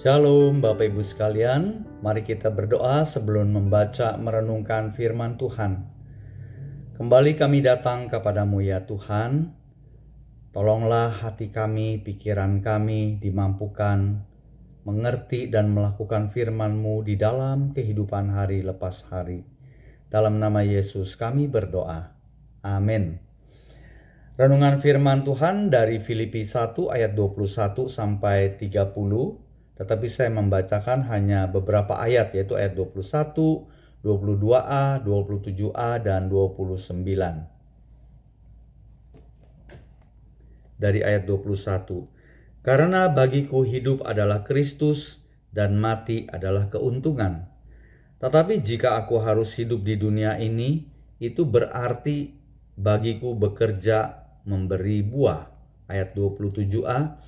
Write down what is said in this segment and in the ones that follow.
Shalom Bapak Ibu sekalian, mari kita berdoa sebelum membaca merenungkan firman Tuhan. Kembali kami datang kepadamu ya Tuhan, tolonglah hati kami, pikiran kami dimampukan mengerti dan melakukan firman-Mu di dalam kehidupan hari lepas hari. Dalam nama Yesus kami berdoa, amin. Renungan firman Tuhan dari Filipi 1 ayat 21 sampai 30, tetapi saya membacakan hanya beberapa ayat, yaitu ayat 21, 22a, 27a, dan 29. Dari ayat 21, karena bagiku hidup adalah Kristus dan mati adalah keuntungan. Tetapi jika aku harus hidup di dunia ini, itu berarti bagiku bekerja memberi buah. Ayat 27a,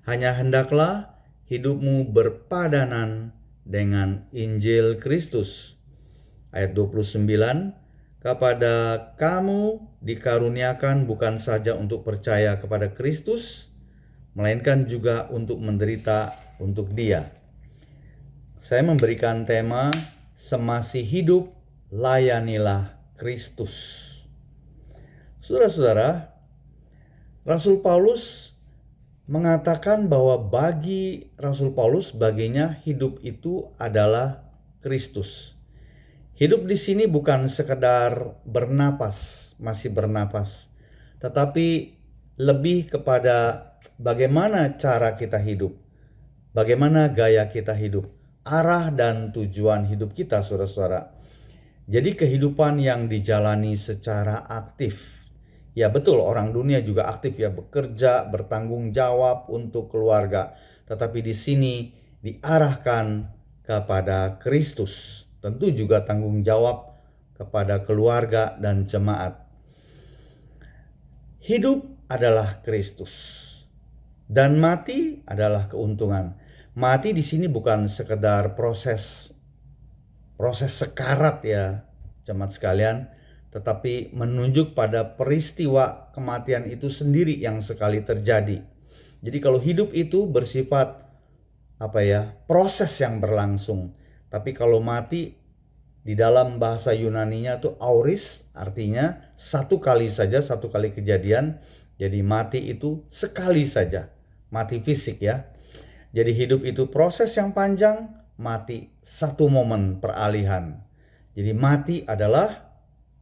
hanya hendaklah hidupmu berpadanan dengan Injil Kristus. Ayat 29, kepada kamu dikaruniakan bukan saja untuk percaya kepada Kristus, melainkan juga untuk menderita untuk Dia. Saya memberikan tema, semasih hidup, layanilah Kristus. Saudara-saudara, Rasul Paulus mengatakan bahwa bagi Rasul Paulus, baginya hidup itu adalah Kristus. Hidup di sini bukan sekedar bernapas, masih bernapas, tetapi lebih kepada bagaimana cara kita hidup, bagaimana gaya kita hidup, arah dan tujuan hidup kita, saudara-saudara. Jadi kehidupan yang dijalani secara aktif. Ya betul, orang dunia juga aktif ya, bekerja, bertanggung jawab untuk keluarga. Tetapi di sini diarahkan kepada Kristus. Tentu juga tanggung jawab kepada keluarga dan jemaat. Hidup adalah Kristus dan mati adalah keuntungan. Mati di sini bukan sekedar proses sekarat ya, jemaat sekalian, tetapi menunjuk pada peristiwa kematian itu sendiri yang sekali terjadi. Jadi kalau hidup itu bersifat proses yang berlangsung. Tapi kalau mati di dalam bahasa Yunaninya itu auris, artinya satu kali kejadian. Jadi mati itu sekali saja, mati fisik ya. Jadi hidup itu proses yang panjang, mati satu momen peralihan. Jadi mati adalah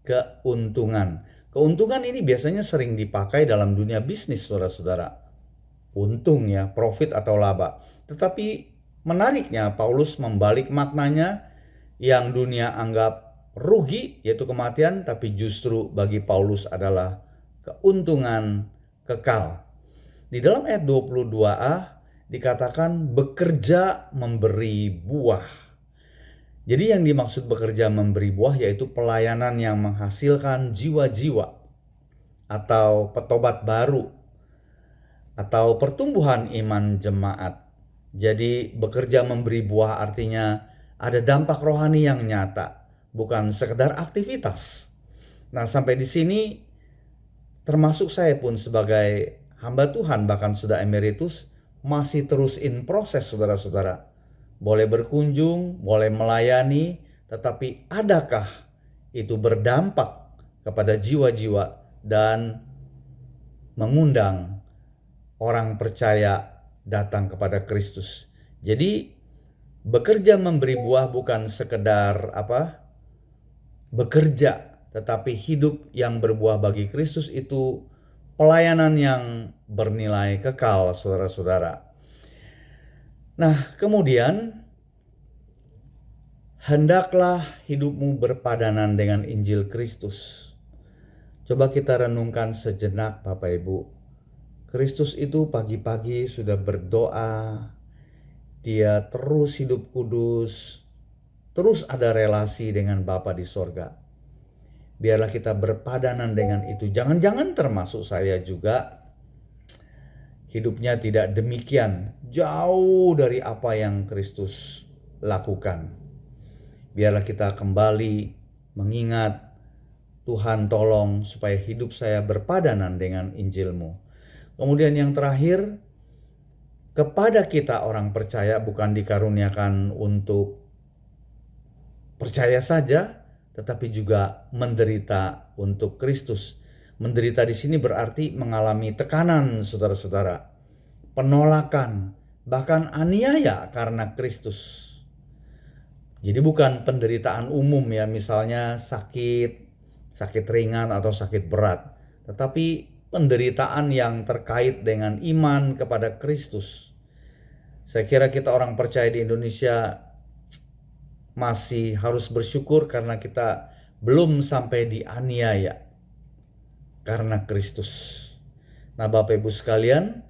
keuntungan. Keuntungan ini biasanya sering dipakai dalam dunia bisnis, saudara-saudara. Untung ya, profit atau laba. Tetapi menariknya Paulus membalik maknanya, yang dunia anggap rugi yaitu kematian, tapi justru bagi Paulus adalah keuntungan kekal. Di dalam ayat 22a dikatakan bekerja memberi buah. Jadi yang dimaksud bekerja memberi buah yaitu pelayanan yang menghasilkan jiwa-jiwa atau petobat baru atau pertumbuhan iman jemaat. Jadi bekerja memberi buah artinya ada dampak rohani yang nyata, bukan sekedar aktivitas. Nah, sampai di sini termasuk saya pun sebagai hamba Tuhan, bahkan sudah emeritus, masih terus in proses, saudara-saudara. Boleh berkunjung, boleh melayani, tetapi adakah itu berdampak kepada jiwa-jiwa dan mengundang orang percaya datang kepada Kristus? Jadi bekerja memberi buah bukan sekedar bekerja, tetapi hidup yang berbuah bagi Kristus itu pelayanan yang bernilai kekal, saudara-saudara. Nah, kemudian hendaklah hidupmu berpadanan dengan Injil Kristus. Coba kita renungkan sejenak, Bapak Ibu. Kristus itu pagi-pagi sudah berdoa, dia terus hidup kudus, terus ada relasi dengan Bapa di sorga. Biarlah kita berpadanan dengan itu. Jangan-jangan termasuk saya juga hidupnya tidak demikian, jauh dari apa yang Kristus lakukan. Biarlah kita kembali mengingat, Tuhan tolong supaya hidup saya berpadanan dengan Injil-Mu. Kemudian yang terakhir, kepada kita orang percaya bukan dikaruniakan untuk percaya saja, tetapi juga menderita untuk Kristus. Menderita di sini berarti mengalami tekanan, saudara-saudara, penolakan, bahkan aniaya karena Kristus. Jadi bukan penderitaan umum ya, misalnya sakit ringan atau sakit berat, tetapi penderitaan yang terkait dengan iman kepada Kristus. Saya kira kita orang percaya di Indonesia masih harus bersyukur karena kita belum sampai dianiaya karena Kristus. Nah, Bapak Ibu sekalian,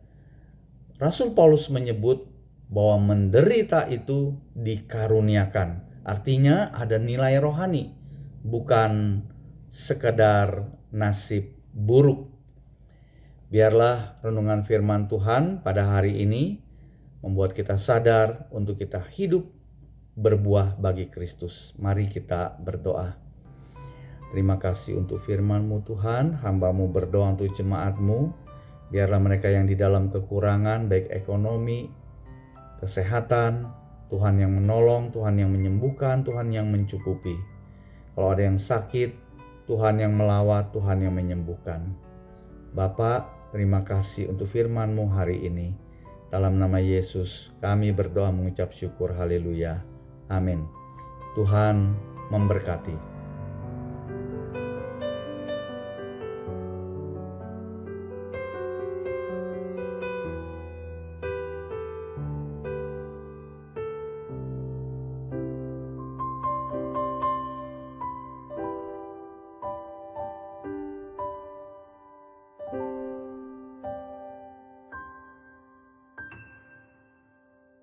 Rasul Paulus menyebut bahwa menderita itu dikaruniakan. Artinya ada nilai rohani, bukan sekedar nasib buruk. Biarlah renungan firman Tuhan pada hari ini membuat kita sadar untuk kita hidup berbuah bagi Kristus. Mari kita berdoa. Terima kasih untuk firman-Mu Tuhan, hamba-Mu berdoa untuk jemaat-Mu. Biarlah mereka yang di dalam kekurangan, baik ekonomi, kesehatan, Tuhan yang menolong, Tuhan yang menyembuhkan, Tuhan yang mencukupi. Kalau ada yang sakit, Tuhan yang melawat, Tuhan yang menyembuhkan. Bapak, terima kasih untuk firman-Mu hari ini. Dalam nama Yesus, kami berdoa mengucap syukur. Haleluya. Amin. Tuhan memberkati.